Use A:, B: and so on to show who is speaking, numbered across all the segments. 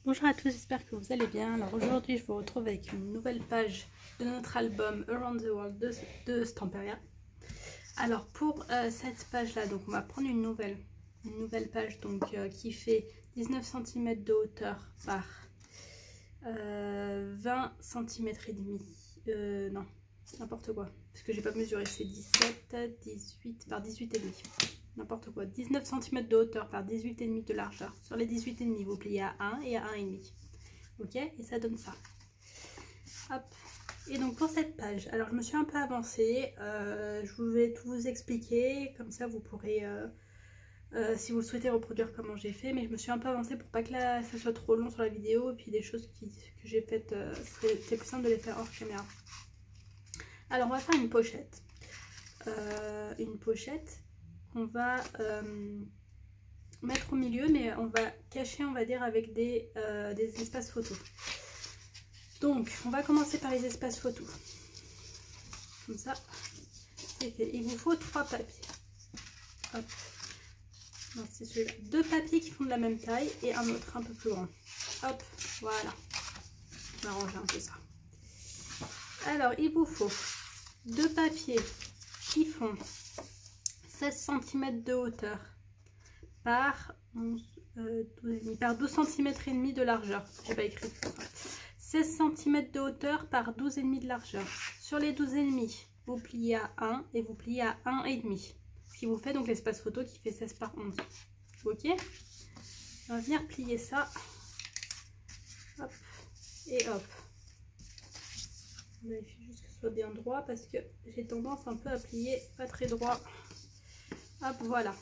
A: Bonjour à tous, j'espère que vous allez bien. Alors aujourd'hui, je vous retrouve avec une nouvelle page de notre album Around the World de Stamperia. Alors pour cette page-là, donc on va prendre une nouvelle page donc qui fait 19 cm de hauteur par 20 cm et demi. Non, n'importe quoi, parce que j'ai pas mesuré, c'est 17, 18 par 18 et demi. N'importe quoi, 19 cm de hauteur par 18,5 de largeur. Sur les 18,5, vous pliez à 1 et à 1,5. Ok, et ça donne ça. Hop. Et donc pour cette page, alors je me suis un peu avancée. Je vais tout vous expliquer, comme ça vous pourrez, si vous le souhaitez, reproduire comment j'ai fait. Mais je me suis un peu avancée pour pas que là, ça soit trop long sur la vidéo. Et puis des choses que j'ai faites, c'est plus simple de les faire hors caméra. Alors on va faire une pochette. On va mettre au milieu, mais on va cacher, on va dire, avec des espaces photos. Donc on va commencer par les espaces photos, comme ça c'est fait. Il vous faut 3 papiers. Hop, c'est celui-là, 2 papiers qui font de la même taille et un autre un peu plus grand. Hop, voilà, on va ranger un peu ça. Alors il vous faut 2 papiers qui font 16 cm de hauteur par 12 cm et demi de largeur. J'ai pas écrit. 16 cm de hauteur par 12,5 de largeur. Sur les 12,5, vous pliez à 1 et vous pliez à 1,5. Ce qui vous fait donc l'espace photo qui fait 16 par 11. Ok, on va venir plier ça. Hop et hop. On vérifie juste que ce soit bien droit parce que j'ai tendance un peu à plier pas très droit. Hop, voilà.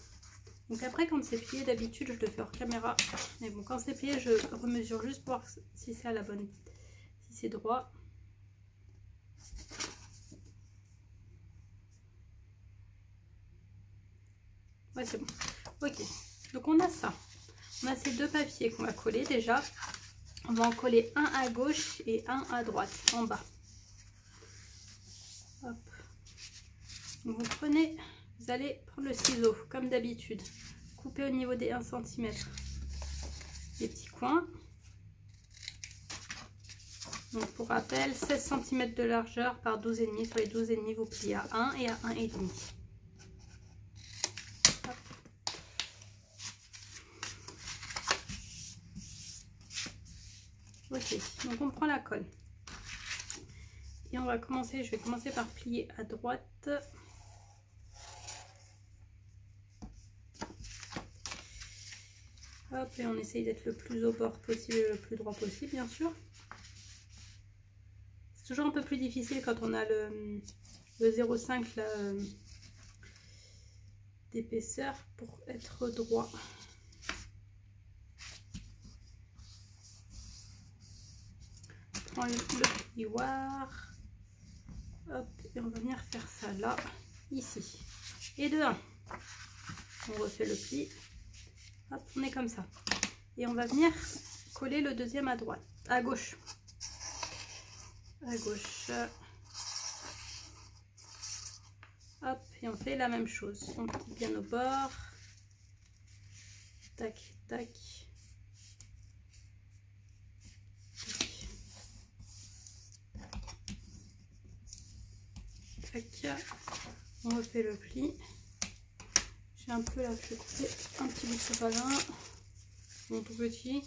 A: Donc après, quand c'est plié, d'habitude je le fais hors caméra, mais bon, quand c'est plié, je remesure juste pour voir si c'est à la bonne, si c'est droit. Ouais, c'est bon. Ok, donc on a ça. On a ces 2 papiers qu'on va coller déjà. On va en coller un à gauche et un à droite, en bas. Hop. Donc vous allez prendre le ciseau, comme d'habitude. Couper au niveau des 1 cm les petits coins. Donc pour rappel, 16 cm de largeur par 12,5. Sur les 12,5, vous pliez à 1 et à 1,5. Ok, donc on prend la colle. Et on va commencer, je vais commencer par plier à droite. Hop, et on essaye d'être le plus au bord possible, le plus droit possible, bien sûr. C'est toujours un peu plus difficile quand on a le 0,5 d'épaisseur pour être droit. On prend le plioir. Hop, et on va venir faire ça là, ici. Et de 1, on refait le pli. Hop, on est comme ça. Et on va venir coller le deuxième à droite, à gauche. À gauche. Hop, et on fait la même chose. On plie bien au bord. Tac, tac. Tac. On refait le pli. J'ai un peu là, je vais couper un petit bout de sopalin. Mon tout petit.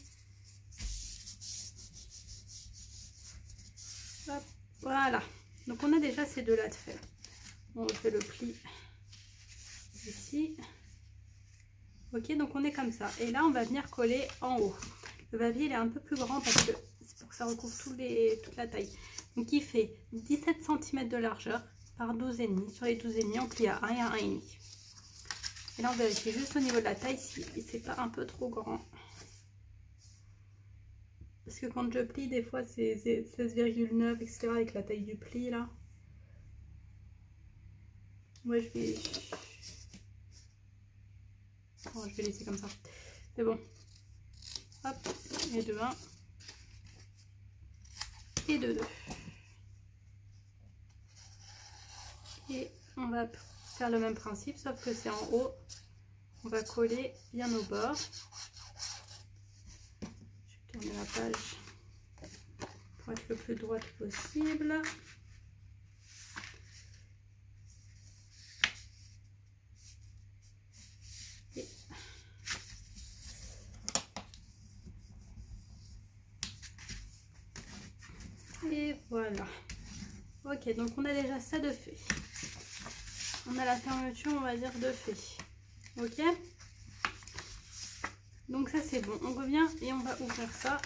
A: Hop, voilà. Donc on a déjà ces deux là de faire. On refait le pli ici. Ok, donc on est comme ça. Et là, on va venir coller en haut. Le papier, il est un peu plus grand parce que c'est pour que ça recouvre toute la taille. Donc il fait 17 cm de largeur par 12,5. Sur les 12,5, on plie à 1 et à 1,5. Et là, on vérifie juste au niveau de la taille si c'est pas un peu trop grand. Parce que quand je plie, des fois, c'est 16,9, etc. avec la taille du pli, là. Ouais, je vais laisser comme ça. C'est bon. Hop, et de 1. Et de 2. Et on va faire le même principe, sauf que c'est en haut. On va coller bien au bord. Je vais tourner la page pour être le plus droite possible. Et voilà. Ok, donc on a déjà ça de fait. On a la fermeture, on va dire, de fait. Ok. Donc ça c'est bon. On revient et on va ouvrir ça.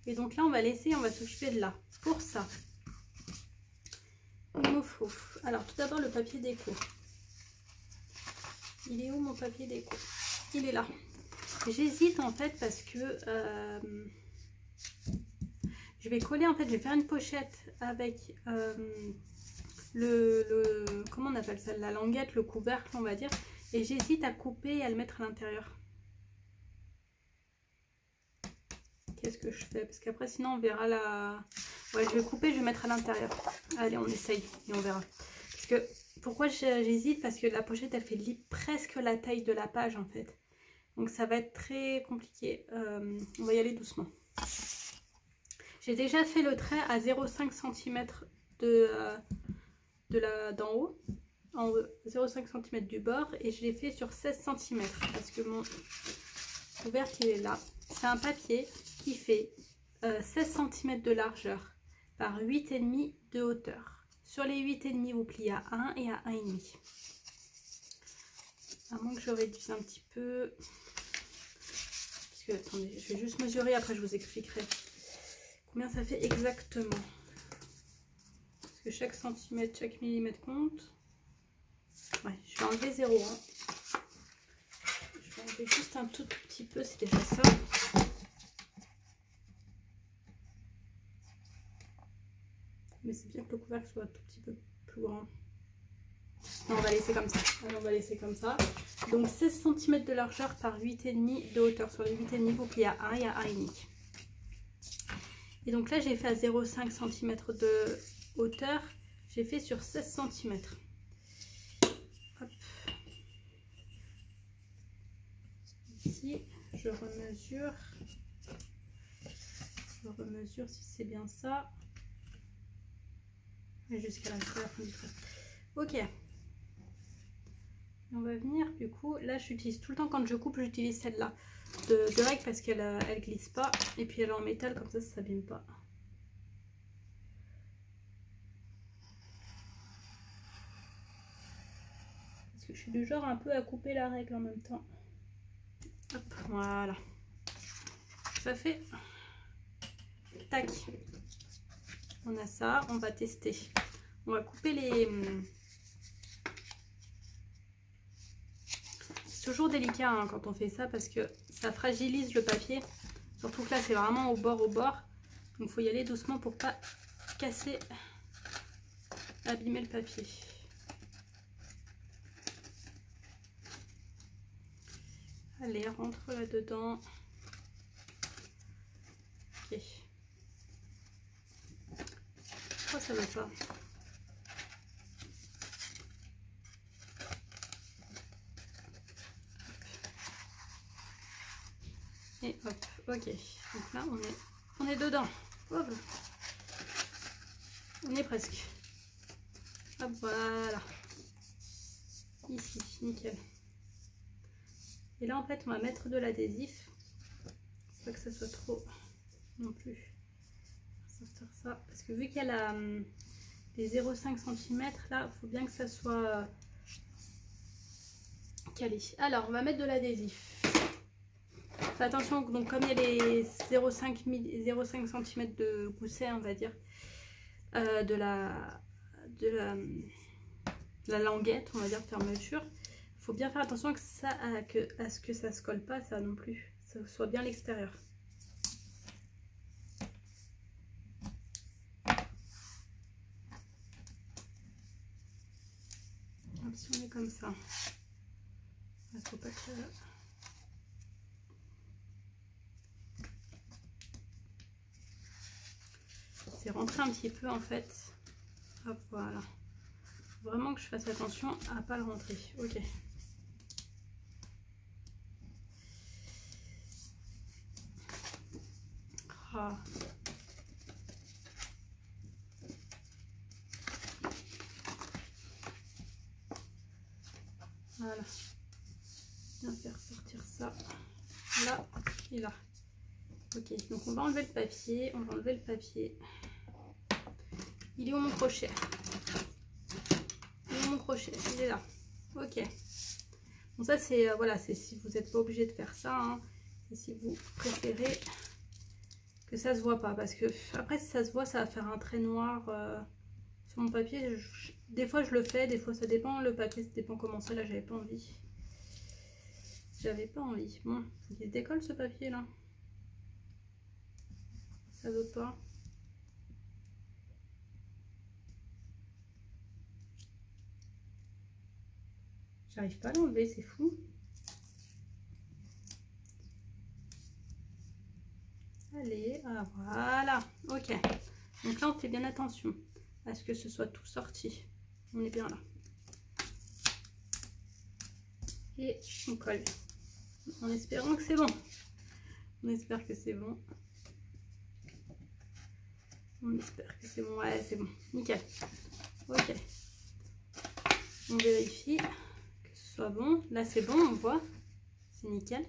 A: Et donc là on va laisser, on va s'occuper de là. Pour ça, il nous faut... Alors tout d'abord le papier déco. Il est où mon papier déco? Il est là. J'hésite en fait parce que... je vais coller en fait, je vais faire une pochette avec comment on appelle ça, la languette, le couvercle on va dire, et j'hésite à couper et à le mettre à l'intérieur. Qu'est-ce que je fais? Parce qu'après sinon on verra la... Ouais, je vais couper, je vais mettre à l'intérieur. Allez, on essaye et on verra. Parce que, pourquoi j'hésite? Parce que la pochette elle fait presque la taille de la page en fait. Donc ça va être très compliqué. On va y aller doucement. J'ai déjà fait le trait à 0,5 cm d'en haut, en 0,5 cm du bord, et je l'ai fait sur 16 cm parce que mon couvercle il est là. C'est un papier qui fait 16 cm de largeur par 8,5 de hauteur. Sur les 8,5 vous pliez à 1 et à 1,5. À moins que je réduise un petit peu. Parce que attendez, je vais juste mesurer, après je vous expliquerai combien ça fait exactement. Parce que chaque centimètre, chaque millimètre compte. Ouais, je vais enlever 0,1. Je vais enlever juste un tout petit peu, c'est déjà ça. Mais c'est bien que le couvercle soit un tout petit peu plus grand. Non, on va laisser comme ça. Allez, on va laisser comme ça. Donc 16 cm de largeur par 8,5 de hauteur. Sur les 8,5 vous pliez à 1 et à 1,5. Et donc là j'ai fait à 0,5 cm de hauteur. J'ai fait sur 16 cm. Hop. Ici je remesure. Je remesure si c'est bien ça. Et jusqu'à la fin du trait. Ok. On va venir du coup, là j'utilise tout le temps quand je coupe, j'utilise celle-là de règle parce qu'elle elle glisse pas, et puis elle est en métal, comme ça s'abîme pas. Parce que je suis du genre un peu à couper la règle en même temps. Hop, voilà. Ça fait. Tac. On a ça, on va tester. On va couper les... C'est toujours délicat hein, quand on fait ça parce que ça fragilise le papier. Surtout que là c'est vraiment au bord. Donc il faut y aller doucement pour pas casser, abîmer le papier. Allez, rentre là-dedans. Ok. Pourquoi ça ne va pas? Et hop, ok. Donc là on est dedans. Hop. On est presque. Hop, voilà. Ici, nickel. Et là en fait on va mettre de l'adhésif. Pas que ça soit trop non plus. Sortir ça. Parce que vu qu'il y a les 0,5 cm là, il faut bien que ça soit calé. Alors on va mettre de l'adhésif. Fais attention, donc comme il y a les 0,5 cm de gousset, on va dire, de la languette, on va dire, fermeture, il faut bien faire attention que ça, à ce que ça se colle pas, ça non plus, ça soit bien l'extérieur. Si on est comme ça, il faut pas que... C'est rentrer un petit peu en fait. Hop, voilà. Faut vraiment que je fasse attention à pas le rentrer. Ok. Ah. Voilà. Bien faire sortir ça. Là et là. Ok, donc on va enlever le papier. On va enlever le papier. Il est où mon crochet? Il est où mon crochet? Il est là. Ok. Bon, ça c'est voilà, c'est si vous n'êtes pas obligé de faire ça. Hein. C'est si vous préférez que ça se voit pas. Parce que après, si ça se voit, ça va faire un trait noir sur mon papier. Des fois je le fais, des fois ça dépend. Le papier, ça dépend comment ça. Là, j'avais pas envie. J'avais pas envie. Bon, il se décolle ce papier là. Ça veut pas. J'arrive pas à l'enlever, c'est fou. Allez, ah, voilà. Ok. Donc là, on fait bien attention à ce que ce soit tout sorti. On est bien là. Et on colle. En espérant que c'est bon. On espère que c'est bon. On espère que c'est bon. Ouais, c'est bon. Nickel. Ok. On vérifie que ce soit bon. Là, c'est bon, on voit. C'est nickel.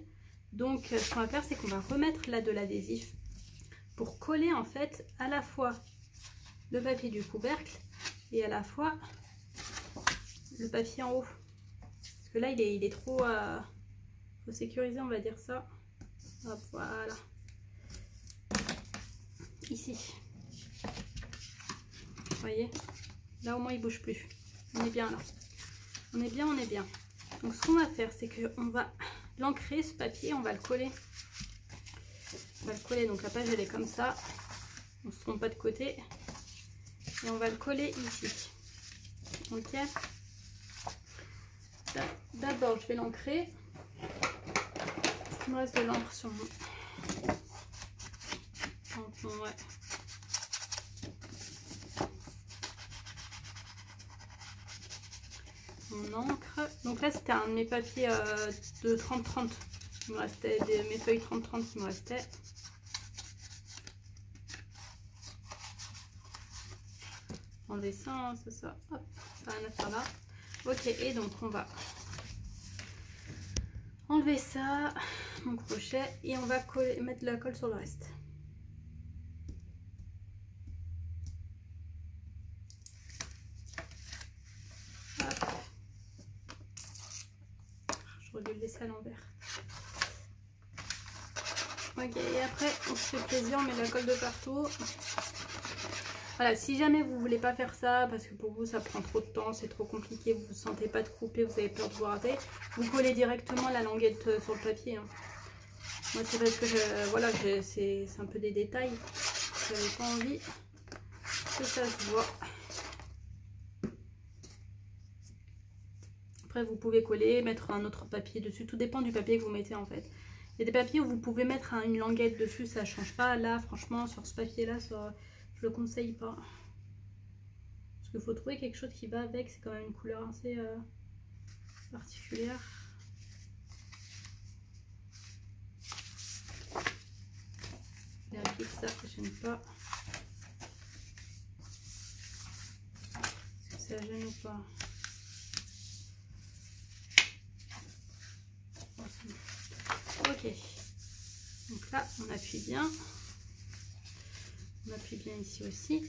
A: Donc, ce qu'on va faire, c'est qu'on va remettre là de l'adhésif pour coller en fait à la fois le papier du couvercle et à la fois le papier en haut. Parce que là, il est trop... faut sécuriser, on va dire ça. Hop, voilà. Ici. Vous voyez? Là, au moins, il bouge plus. On est bien là. On est bien, on est bien. Donc, ce qu'on va faire, c'est qu'on va l'ancrer, ce papier, on va le coller. On va le coller. Donc, la page, elle est comme ça. On ne se trompe pas de côté. Et on va le coller ici. Ok? D'abord, je vais l'ancrer. Il me reste de l'encre sur mon tampon, ouais. Mon encre. Donc là, c'était un de mes papiers de 30-30. Il me restait mes feuilles 30-30 qui me restaient. Enlever ça, hein, c'est ça. Hop, pas rien à faire là. Ok, et donc on va enlever ça, mon crochet, et on va coller, mettre la colle sur le reste. Hop. J'aurais dû le laisser à l'envers. Ok, et après on se fait plaisir, on met la colle de partout. Voilà, si jamais vous voulez pas faire ça, parce que pour vous ça prend trop de temps, c'est trop compliqué, vous ne sentez pas de couper, vous avez peur de vous rater, vous collez directement la languette sur le papier. Hein. Moi c'est parce que voilà, c'est un peu des détails, j'avais pas envie que ça se voit. Après vous pouvez coller, mettre un autre papier dessus, tout dépend du papier que vous mettez en fait. Il y a des papiers où vous pouvez mettre une languette dessus, ça change pas. Là franchement sur ce papier là, je le conseille pas. Parce qu'il faut trouver quelque chose qui va avec, c'est quand même une couleur assez particulière. Vérifier que ça ne gêne pas. Est-ce que ça gêne ou pas? Ok. Donc là, on appuie bien. On appuie bien ici aussi.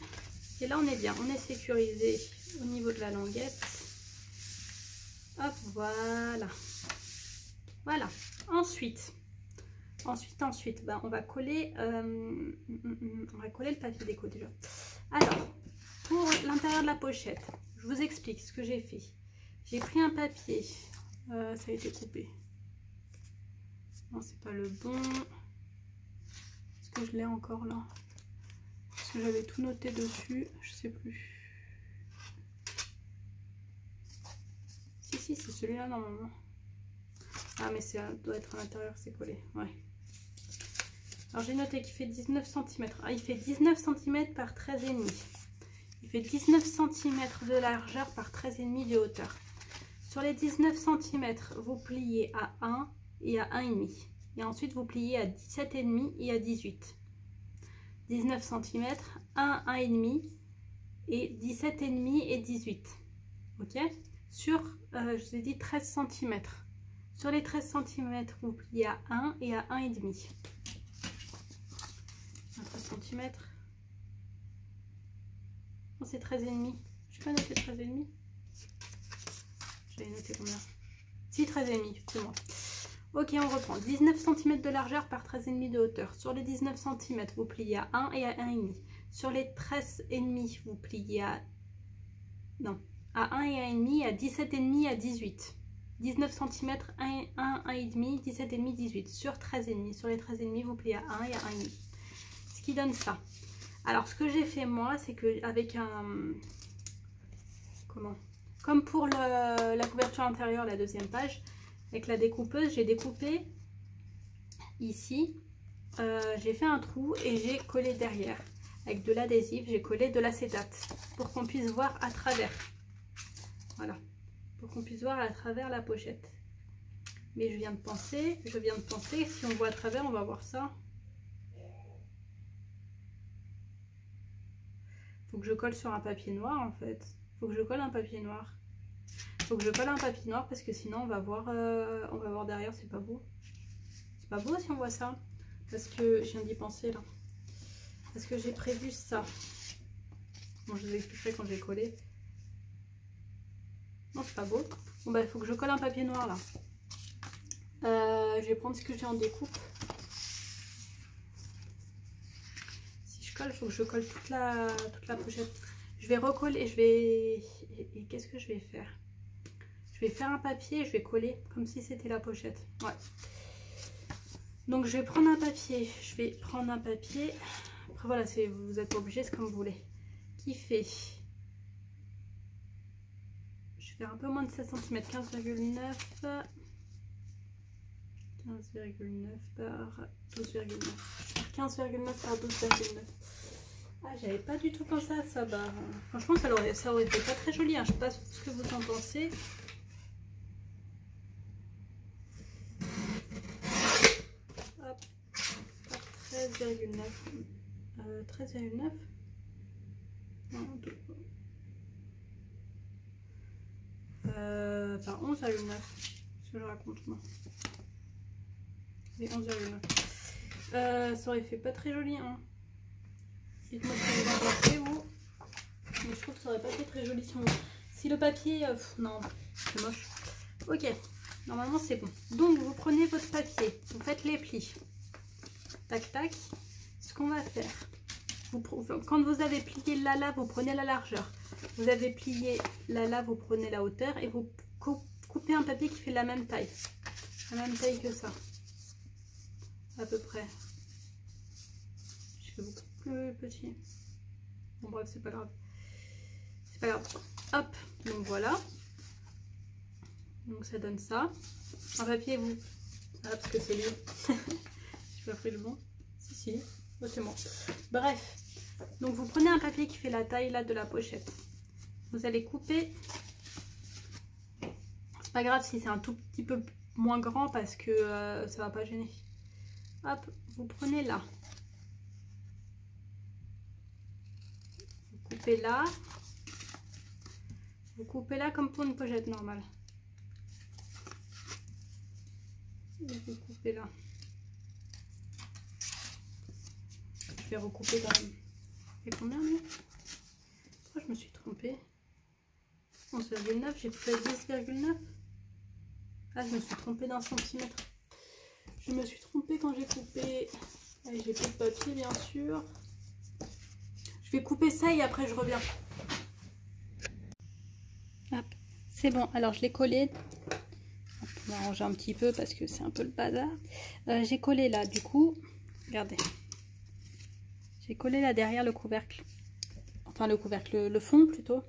A: Et là, on est bien. On est sécurisé au niveau de la languette. Hop, voilà. Voilà. Ensuite, ben, on va coller le papier déco déjà. Alors, pour l'intérieur de la pochette, je vous explique ce que j'ai fait. J'ai pris un papier. Ça a été coupé. Non, c'est pas le bon. Est-ce que je l'ai encore là? Parce que j'avais tout noté dessus. Je sais plus. Si, c'est celui-là normalement. Ah, mais ça doit être à l'intérieur, c'est collé. Ouais. Alors, j'ai noté qu'il fait 19 cm. Ah, il fait 19 cm par 13,5. Il fait 19 cm de largeur par 13,5 de hauteur. Sur les 19 cm, vous pliez à 1 et à 1,5. Et ensuite, vous pliez à 17,5 et à 18. 19 cm, 1, 1,5 et 17,5 et 18. Ok? Sur, je vous ai dit 13 cm. Sur les 13 cm, vous pliez à 1 et à 1,5. 13 cm. Oh, c'est 13,5. Je n'ai pas noté 13,5. J'avais noté combien? Si, 13,5, c'est moi. Ok, on reprend. 19 cm de largeur par 13,5 de hauteur. Sur les 19 cm, vous pliez à 1 et à 1,5. Sur les 13,5, vous pliez à... Non, à 1 et à 1,5, à 17,5 à 18. 19 cm, 1, 1,5, 17,5, 18. Sur 13,5. Sur les 13,5, vous pliez à 1 et à 1,5. Ce qui donne ça. Alors, ce que j'ai fait moi, c'est que avec un... Comment? Comme pour la couverture intérieure, la deuxième page, avec la découpeuse, j'ai découpé ici. J'ai fait un trou et j'ai collé derrière. Avec de l'adhésif, j'ai collé de l'acétate pour qu'on puisse voir à travers. Voilà. Pour qu'on puisse voir à travers la pochette. Mais je viens de penser, si on voit à travers, on va voir ça. Faut que je colle sur un papier noir en fait. Faut que je colle un papier noir. Faut que je colle un papier noir parce que sinon on va voir derrière, c'est pas beau. C'est pas beau si on voit ça. Parce que je viens d'y penser là. Parce que j'ai prévu ça. Bon, je vous expliquerai quand j'ai collé. Non, c'est pas beau. Bon bah il faut que je colle un papier noir là. Je vais prendre ce que j'ai en découpe. Si je colle, il faut que je colle toute la pochette. Je vais recoller, et qu'est-ce que je vais faire? Je vais faire un papier et je vais coller comme si c'était la pochette. Ouais. Donc je vais prendre un papier. Après voilà, vous êtes obligé, c'est comme vous voulez. Qui fait... Je vais faire un peu moins de 16 cm, 15,9. 15,9 par 12,9. 15,9 par 12,9. Ah, j'avais pas du tout pensé à ça. Bah, franchement, ça aurait été pas très joli. Hein. Je sais pas ce que vous en pensez. Hop, 13,9. 13,9. Enfin, 11,9. Ce que je raconte moi. Et 11,9. Ça aurait fait pas très joli. Hein. Dites-moi ce que vous en pensez, vous. Mais je trouve que ça aurait pas fait très joli si le papier... non, c'est moche. Ok, normalement c'est bon. Donc vous prenez votre papier, vous faites les plis. Tac, tac. Ce qu'on va faire, quand vous avez plié là, vous prenez la largeur. Vous avez plié là, vous prenez la hauteur et vous coupez un papier qui fait la même taille. La même taille que ça. À peu près. Je fais beaucoup plus petit. Bon bref, c'est pas grave. C'est pas grave. Hop, donc voilà. Donc ça donne ça. Un papier, vous... Ah, parce que c'est lui. J'ai pas pris le bon. Si. Oh, c'est bon. Bref. Donc vous prenez un papier qui fait la taille là de la pochette. Vous allez couper. C'est pas grave si c'est un tout petit peu moins grand parce que ça va pas gêner. Hop, vous prenez là. Vous coupez là. Vous coupez là comme pour une pochette normale. Et vous coupez là. Je vais recouper quand même. Et combien là? Oh, je me suis trompée. 11,9, j'ai fait 10,9. Ah, je me suis trompée d'un centimètre. Je me suis trompée quand j'ai coupé. Allez, j'ai plus de papier bien sûr. Je vais couper ça et après je reviens. C'est bon, alors je l'ai collé. On va ranger un petit peu parce que c'est un peu le bazar. J'ai collé là, du coup, regardez. J'ai collé là derrière le couvercle. Enfin le couvercle, le fond plutôt.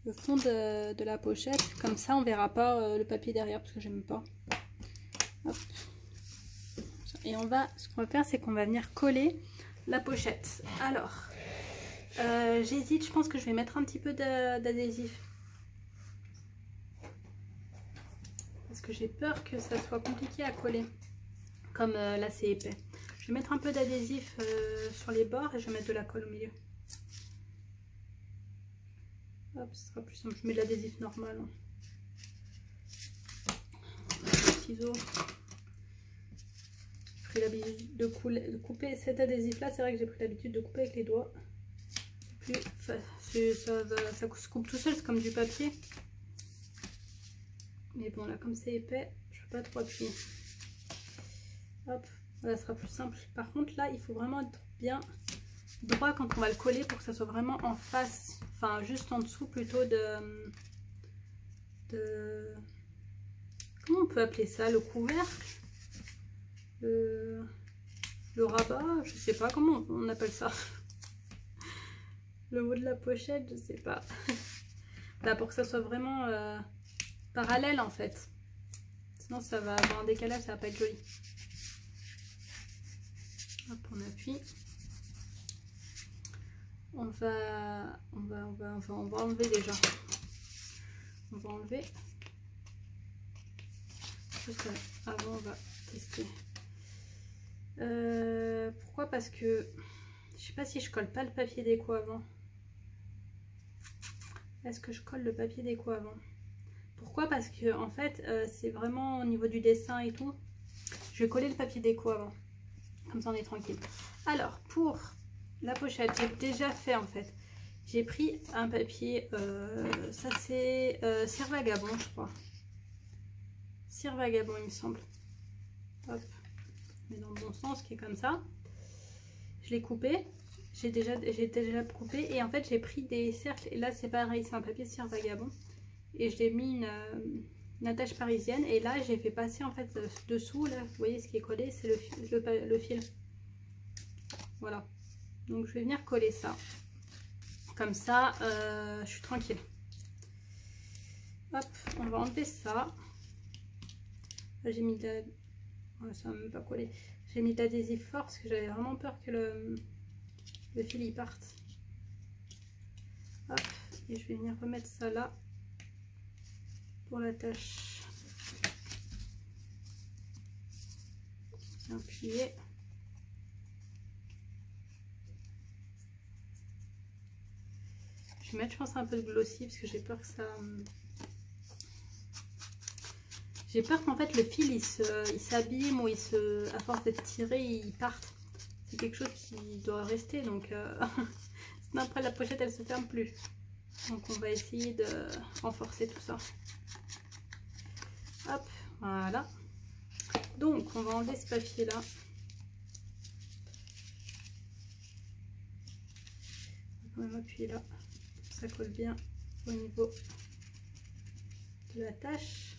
A: Le fond de la pochette. Comme ça, on verra pas le papier derrière parce que j'aime pas. Hop. Et ce qu'on va faire, c'est qu'on va venir coller la pochette. Alors, j'hésite, je pense que je vais mettre un petit peu d'adhésif. Parce que j'ai peur que ça soit compliqué à coller. Comme là, c'est épais. Je vais mettre un peu d'adhésif sur les bords et je vais mettre de la colle au milieu. Hop, ce sera plus simple. Je mets de l'adhésif normal. Hein. Ciseaux. J'ai pris l'habitude de couper cet adhésif là. C'est vrai que j'ai pris l'habitude de couper avec les doigts. Plus, ça se coupe tout seul, c'est comme du papier. Mais bon, là, comme c'est épais, je ne peux pas trop appuyer. Hop, là, ça sera plus simple. Par contre, là, il faut vraiment être bien droit quand on va le coller pour que ça soit vraiment en face. Enfin, juste en dessous plutôt de... Comment on peut appeler ça? Le couvercle? Le rabat? Je sais pas comment on appelle ça. Le haut de la pochette, je sais pas. Là, pour que ça soit vraiment parallèle en fait. Sinon, ça va avoir un décalage, ça va pas être joli. Hop, on appuie. On va enlever déjà. On va enlever. Juste avant, on va tester. Pourquoi? Parce que je sais pas si je colle pas le papier déco avant. Est-ce que je colle le papier déco avant? Pourquoi? Parce que en fait c'est vraiment au niveau du dessin et tout. Je vais coller le papier déco avant. Comme ça on est tranquille. Alors pour la pochette, j'ai déjà fait en fait. J'ai pris un papier, ça c'est Cire Vagabond je crois. Cire Vagabond il me semble. Hop, mais dans le bon sens qui est comme ça. Je l'ai coupé. J'ai déjà coupé et en fait j'ai pris des cercles et là c'est pareil, c'est un papier Cire Vagabond et je l'ai mis une attache parisienne et là j'ai fait passer en fait dessous, là vous voyez ce qui est collé, c'est le fil. Voilà, donc je vais venir coller ça comme ça, je suis tranquille. Hop, on va enlever ça. J'ai mis de la... ça va même pas coller. J'ai mis de l'adhésif fort parce que j'avais vraiment peur que le fil y parte. Hop, et je vais venir remettre ça là pour l'attache. Bien appuyer. Je vais mettre je pense un peu de glossy parce que j'ai peur que ça... J'ai peur qu'en fait le fil il s'abîme ou à force d'être tiré il parte. C'est quelque chose qui doit rester donc sinon après la pochette elle se ferme plus. Donc on va essayer de renforcer tout ça. Hop, voilà. Donc on va enlever ce papier là. On va quand même appuyer là. Ça colle bien au niveau de la tâche.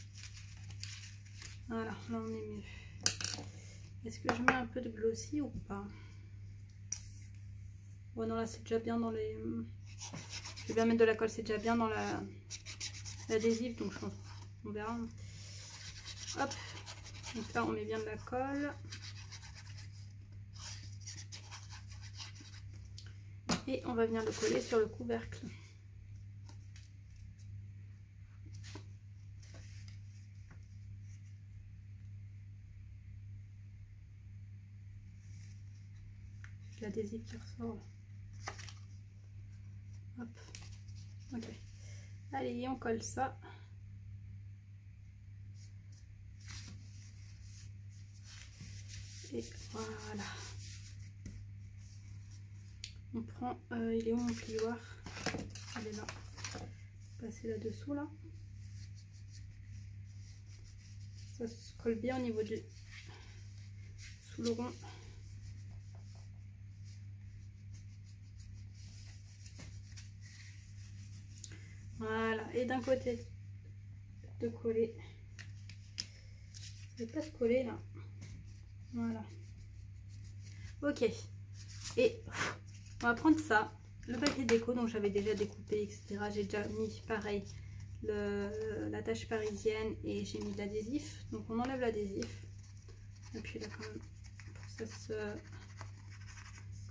A: Voilà, là on est mieux. Est-ce que je mets un peu de glossy ou pas? Bon non, là c'est déjà bien dans les... Je vais bien mettre de la colle, c'est déjà bien dans l'adhésif, donc je pense on verra. Hop, donc là on met bien de la colle. Et on va venir le coller sur le couvercle. L'adhésif qui ressort. Hop. Ok. Allez, on colle ça. Et voilà. On prend... il est où mon plioir? Il est là. Passer là-dessous, là. Ça se colle bien au niveau du... sous le rond. Voilà, et d'un côté de coller, je vais pas se coller là, voilà, ok, et on va prendre ça, le papier déco, donc j'avais déjà découpé etc, j'ai déjà mis pareil l'attache parisienne et j'ai mis de l'adhésif, donc on enlève l'adhésif, et puis là quand même, pour que ça se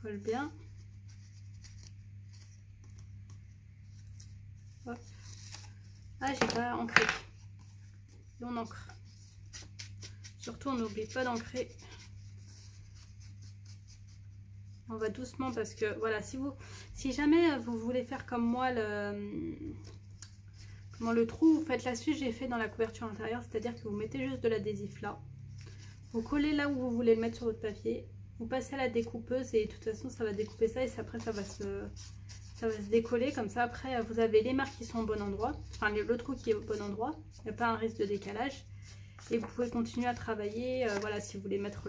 A: colle bien. Hop. Ah, j'ai pas ancré. Et on ancre. Surtout, on n'oublie pas d'ancrer On va doucement parce que voilà, si jamais vous voulez faire comme moi le trou, vous faites la suite j'ai fait dans la couverture intérieure, c'est-à-dire que vous mettez juste de l'adhésif là, vous collez là où vous voulez le mettre sur votre papier, vous passez à la découpeuse et de toute façon ça va découper ça et après ça va se décoller comme ça. Après vous avez les marques qui sont au bon endroit, enfin le trou qui est au bon endroit, il n'y a pas un risque de décalage et vous pouvez continuer à travailler. Voilà, si vous voulez mettre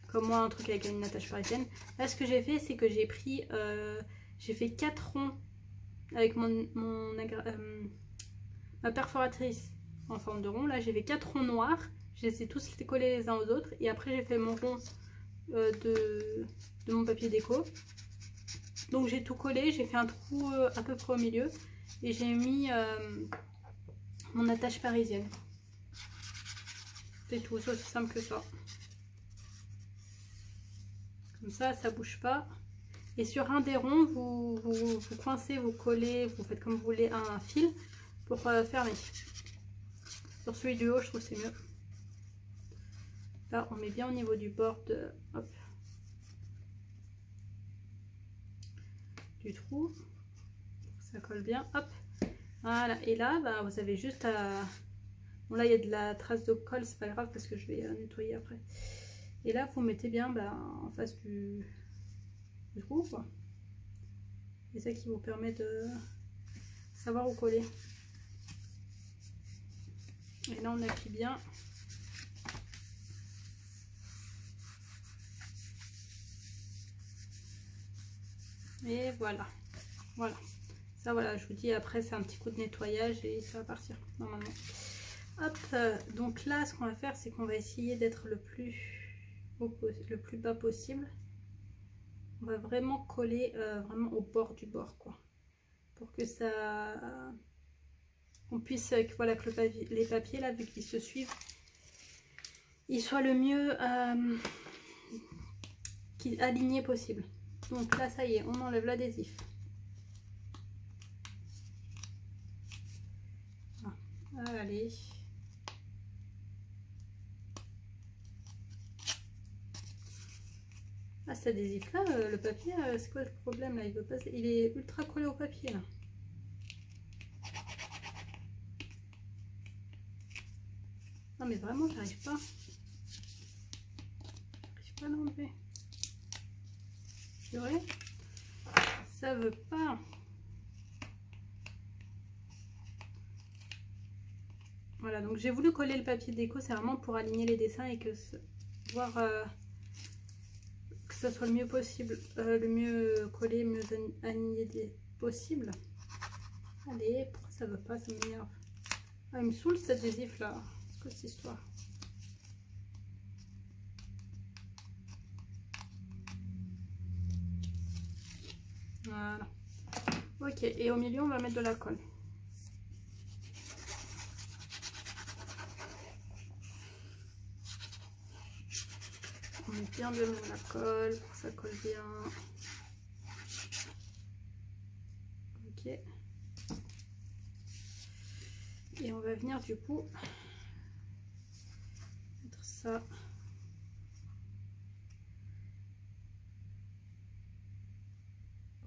A: comme moi un truc avec une attache parisienne. Là ce que j'ai fait c'est que j'ai pris j'ai fait 4 ronds avec ma perforatrice en forme de rond. Là j'ai fait 4 ronds noirs, je les ai tous collés les uns aux autres et après j'ai fait mon rond de mon papier déco. Donc j'ai tout collé, j'ai fait un trou à peu près au milieu et j'ai mis mon attache parisienne. C'est tout, c'est aussi simple que ça. Comme ça, ça bouge pas. Et sur un des ronds, vous coincez, vous collez, vous faites comme vous voulez un fil pour fermer. Sur celui du haut, je trouve c'est mieux. Là, on met bien au niveau du bord hop, du trou. Ça colle bien, hop. Voilà, et là, bah, vous avez juste à... Bon, là, il y a de la trace de colle, c'est pas grave parce que je vais nettoyer après. Et là, vous mettez bien bah, en face du trou, quoi. C'est ça qui vous permet de savoir où coller. Et là, on appuie bien. Et voilà. Voilà. Ça, voilà, je vous dis, après, c'est un petit coup de nettoyage et ça va partir, normalement. Hop, donc là, ce qu'on va faire, c'est qu'on va essayer d'être le plus bas possible. On va vraiment coller vraiment au bord du bord, quoi. Pour que ça... on puisse, que, voilà, que les papiers, là, vu qu'ils se suivent, ils soient le mieux alignés possible. Donc là, ça y est, on enlève l'adhésif. Allez. Ah, cet adhésif là, le papier, c'est quoi le problème là? Il veut pas, il est ultra collé au papier là. Non mais vraiment, j'arrive pas. J'arrive pas à l'enlever. C'est vrai? Ça veut pas. Voilà, donc j'ai voulu coller le papier déco, c'est vraiment pour aligner les dessins et que voir que ça soit le mieux possible, le mieux collé, mieux aligné possible. Allez, pourquoi ça veut pas, ça m'énerve. Ah, il me saoule cet adhésif là. C'est quoi cette histoire? Voilà. Ok, et au milieu on va mettre de la colle. On met bien de la colle pour que ça colle bien. Ok. Et on va venir du coup mettre ça.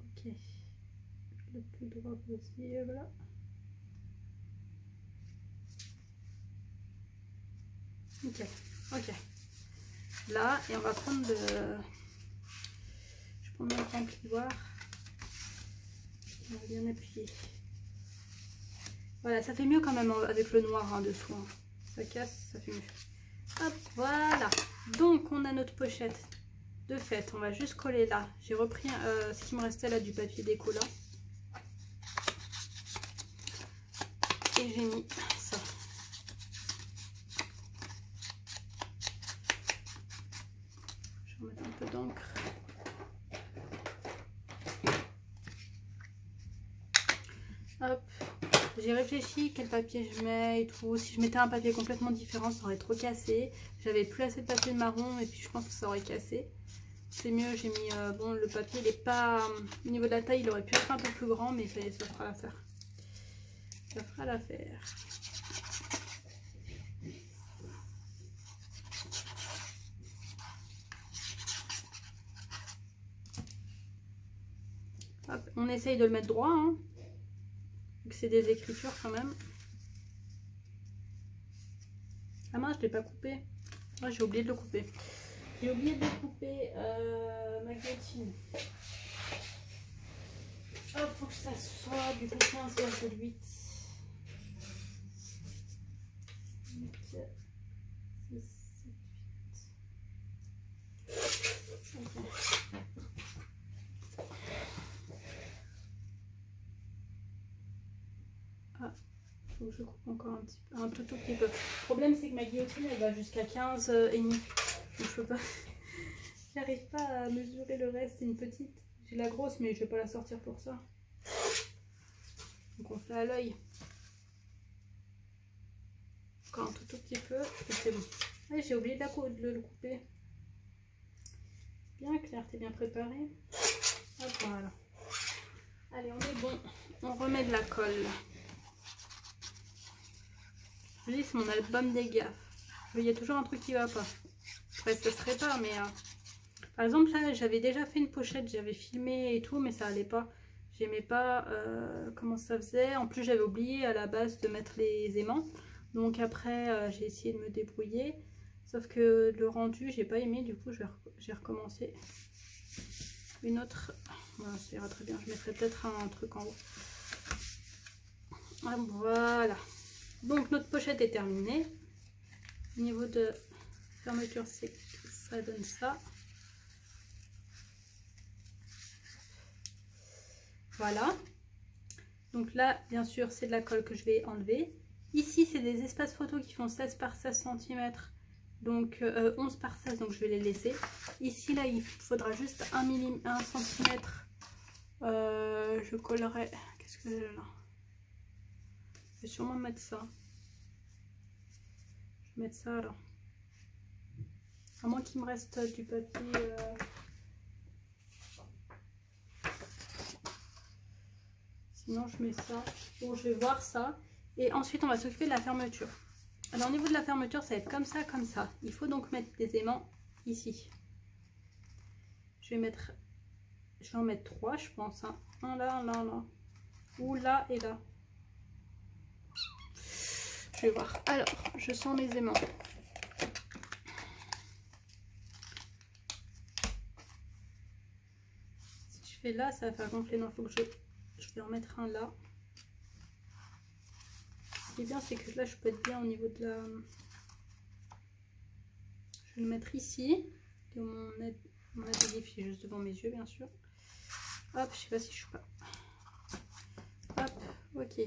A: Ok. Le plus droit possible. Nickel. Ok. Là, et on va prendre je prends mon remplir. On va bien appuyer. Voilà, ça fait mieux quand même avec le noir hein, dessous. Hein. Ça casse, ça fait mieux. Hop, voilà. Donc, on a notre pochette de fait. On va juste coller là. J'ai repris ce qui me restait là du papier déco là. Et j'ai mis ça. Je vais remettre un peu d'encre. Hop. J'ai réfléchi quel papier je mets et tout. Si je mettais un papier complètement différent, ça aurait trop cassé. J'avais plus assez de papier marron et puis je pense que ça aurait cassé. C'est mieux, j'ai mis... bon, le papier, il est pas... au niveau de la taille, il aurait pu être un peu plus grand, mais ça fera l'affaire. Ça fera l'affaire. Hop, on essaye de le mettre droit, hein, vu que c'est des écritures quand même. Ah mince, je l'ai pas coupé. Oh, j'ai oublié de le couper. J'ai oublié de le couper ma guillotine. Hop, faut que ça soit du coup 15,8. Ah, faut que je coupe encore un tout petit peu. Le problème c'est que ma guillotine elle va jusqu'à 15 et demi. Donc je peux pas. J'arrive pas à mesurer le reste, c'est une petite. J'ai la grosse mais je vais pas la sortir pour ça. Donc on fait à l'œil. Encore un tout petit peu et c'est bon. Ouais, j'ai oublié de le couper. Bien Claire, t'es bien préparée. Hop, voilà. Allez, on est bon. On remet de la colle. Je dis, c'est mon album des gaffes. Il y a toujours un truc qui va pas. Après, ça se répare, mais... Par exemple, là, j'avais déjà fait une pochette. J'avais filmé et tout, mais ça allait pas. J'aimais pas comment ça faisait. En plus, j'avais oublié à la base de mettre les aimants. Donc après, j'ai essayé de me débrouiller. Sauf que le rendu, j'ai pas aimé. Du coup, j'ai recommencé une autre. Voilà, ça ira très bien. Je mettrai peut-être un truc en haut. Ah, voilà. Donc, notre pochette est terminée. Au niveau de fermeture, ça donne ça. Voilà. Donc là, bien sûr, c'est de la colle que je vais enlever. Ici, c'est des espaces photos qui font 16 par 16 cm. Donc 11 par 16, donc je vais les laisser. Ici, là, il faudra juste 1 cm. Je collerai. Qu'est-ce que j'ai là? Je vais sûrement mettre ça. Je vais mettre ça là. À moins qu'il me reste du papier. Sinon, je mets ça. Bon, je vais voir ça. Et ensuite, on va s'occuper de la fermeture. Alors, au niveau de la fermeture, ça va être comme ça, comme ça. Il faut donc mettre des aimants ici. Je vais en mettre 3, je pense. Hein. Un là, un là, un là. Ou là et là. Je vais voir. Alors, je sens mes aimants. Si je fais là, ça va faire gonfler. Non, il faut que je vais en mettre un là. Ce qui est bien, c'est que là, je peux être bien au niveau de la... Je vais le mettre ici. Mon adhésif est juste devant mes yeux, bien sûr. Hop, je sais pas si je suis pas... Hop, ok.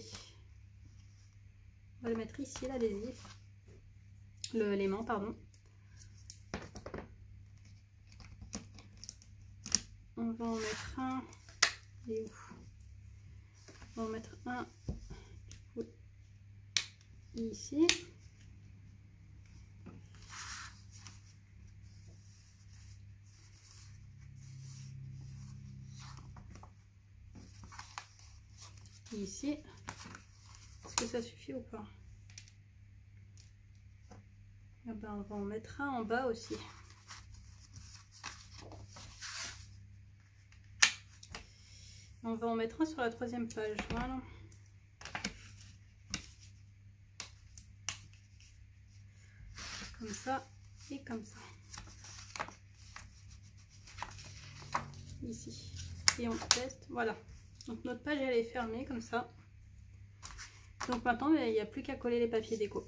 A: On va le mettre ici, l'adhésif. L'aimant, pardon. On va en mettre un. Il est où? On va en mettre un ici. Ici. Est-ce que ça suffit ou pas? Et ben, on va en mettre un en bas aussi. On va en mettre un sur la 3e page. Voilà. Comme ça et comme ça. Ici. Et on teste. Voilà. Donc notre page elle est fermée comme ça. Donc maintenant il n'y a plus qu'à coller les papiers déco.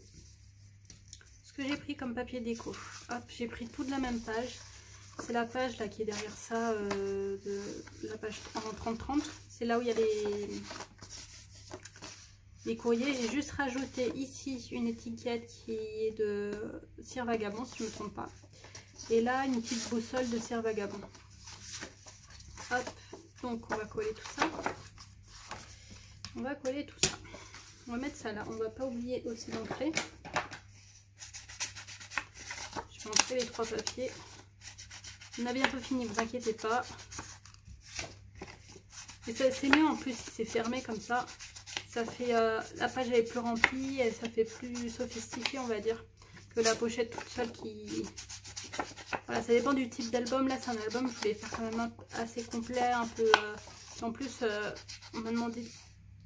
A: Ce que j'ai pris comme papier déco. Hop, j'ai pris toute la même page. C'est la page là qui est derrière ça, de la page en 30-30. C'est là où il y a les courriers. J'ai juste rajouté ici une étiquette qui est de Cire Vagabond, si je ne me trompe pas. Et là, une petite boussole de Cire Vagabond. Hop, donc on va coller tout ça. On va coller tout ça. On va mettre ça là. On ne va pas oublier aussi d'entrer. Je vais entrer les 3 papiers. On a bientôt fini, vous inquiétez pas. Et c'est mieux en plus si c'est fermé comme ça. Ça fait la page elle est plus remplie et ça fait plus sophistiqué, on va dire, que la pochette toute seule qui... Voilà, ça dépend du type d'album. Là c'est un album, je voulais faire quand même assez complet, un peu En plus, on m'a demandé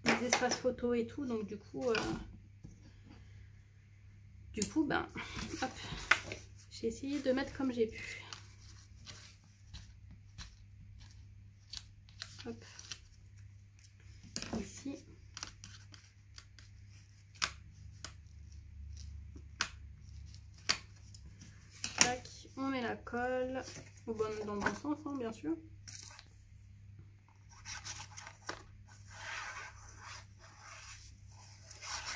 A: des espaces photos et tout, donc du coup, ben, hop, j'ai essayé de mettre comme j'ai pu. Hop, ici. Tac, on met la colle dans le bon sens, hein, bien sûr.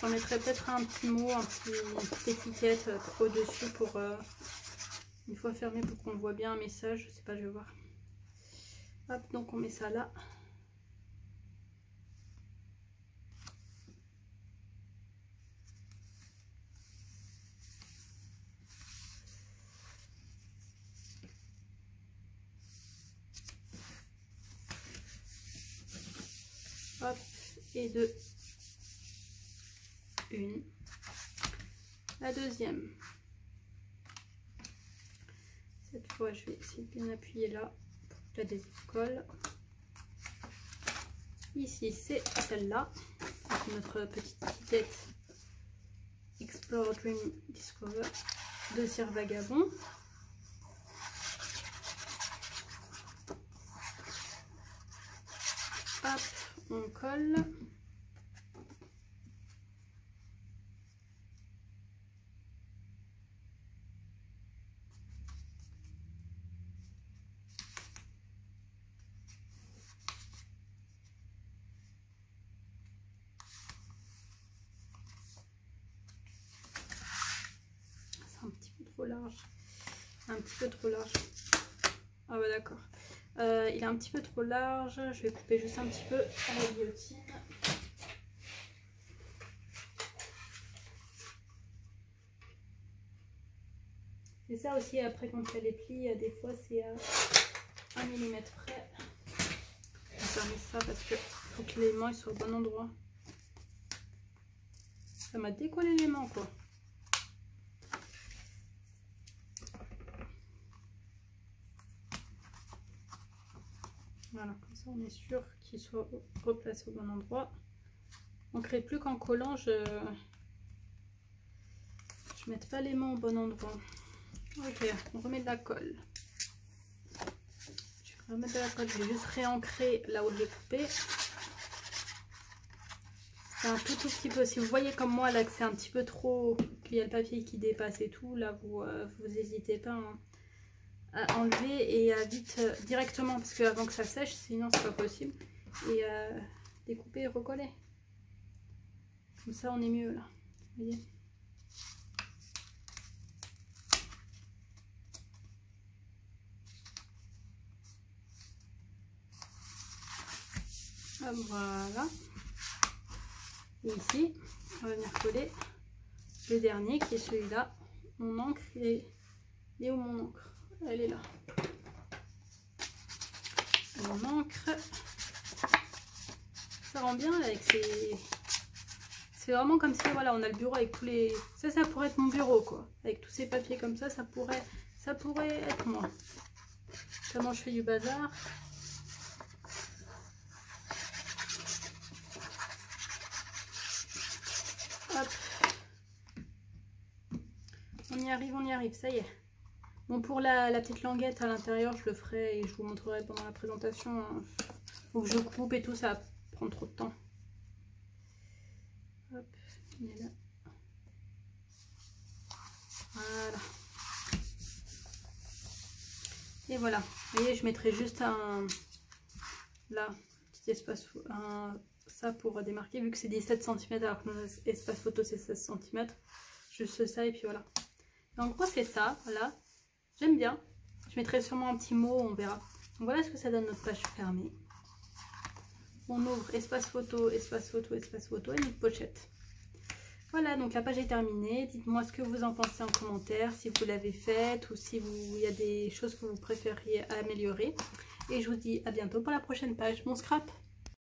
A: Je remettrai peut-être un petit mot, une petite étiquette au-dessus pour une fois fermé pour qu'on voit bien un message. Je sais pas, je vais voir. Hop, donc on met ça là. Hop, et deux. Une. La deuxième. Cette fois, je vais essayer de bien appuyer là pour que la décolle. Ici, c'est celle-là. Notre petite étiquette Explore Dream Discover de Cire Vagabond. Hop, on colle. C'est un petit peu trop large. Un petit peu trop large. Ah bah d'accord. Il est un petit peu trop large. Je vais couper juste un petit peu à la guillotine. Et ça aussi, après quand il y a les plis, des fois c'est à 1 mm près. On va fermer ça parce que faut que l'élément soit au bon endroit. Ça m'a décollé l'élément quoi. Voilà, comme ça on est sûr qu'il soit replacé au bon endroit. On ne crée plus qu'en collant, je ne mette pas l'élément au bon endroit. Ok, on remet de la colle. Je vais remettre de la colle, je vais juste réancrer là où j'ai coupé. C'est un tout petit peu, si vous voyez comme moi là que c'est un petit peu trop, qu'il y a le papier qui dépasse et tout, là vous n'hésitez pas hein, à enlever et à vite directement, parce que avant que ça sèche, sinon c'est pas possible. Et découper et recoller. Comme ça on est mieux là. Vous voyez ? Hop, voilà. Et ici, on va venir coller le dernier qui est celui-là. Mon encre, il est où mon encre? Elle est là. Mon encre. Ça rend bien là, avec ces... C'est vraiment comme si voilà, on a le bureau avec tous les... Ça pourrait être mon bureau quoi. Avec tous ces papiers comme ça pourrait être moi. Comment je fais du bazar. Hop. On y arrive, ça y est. Bon, pour la petite languette à l'intérieur, je le ferai et je vous montrerai pendant la présentation. Faut que je coupe et tout, ça va prendre trop de temps. Hop, il est là. Voilà. Et voilà. Vous voyez, je mettrai juste là, petit espace, ça pour démarquer, vu que c'est des 7 cm alors que notre espace photo c'est 16 cm. Juste ça et puis voilà. Et en gros, c'est ça, voilà. J'aime bien. Je mettrai sûrement un petit mot, on verra. Donc voilà ce que ça donne notre page fermée. On ouvre espace photo, espace photo, espace photo et notre pochette. Voilà, donc la page est terminée. Dites-moi ce que vous en pensez en commentaire, si vous l'avez faite ou si il y a des choses que vous préfériez améliorer. Et je vous dis à bientôt pour la prochaine page. Bon scrap!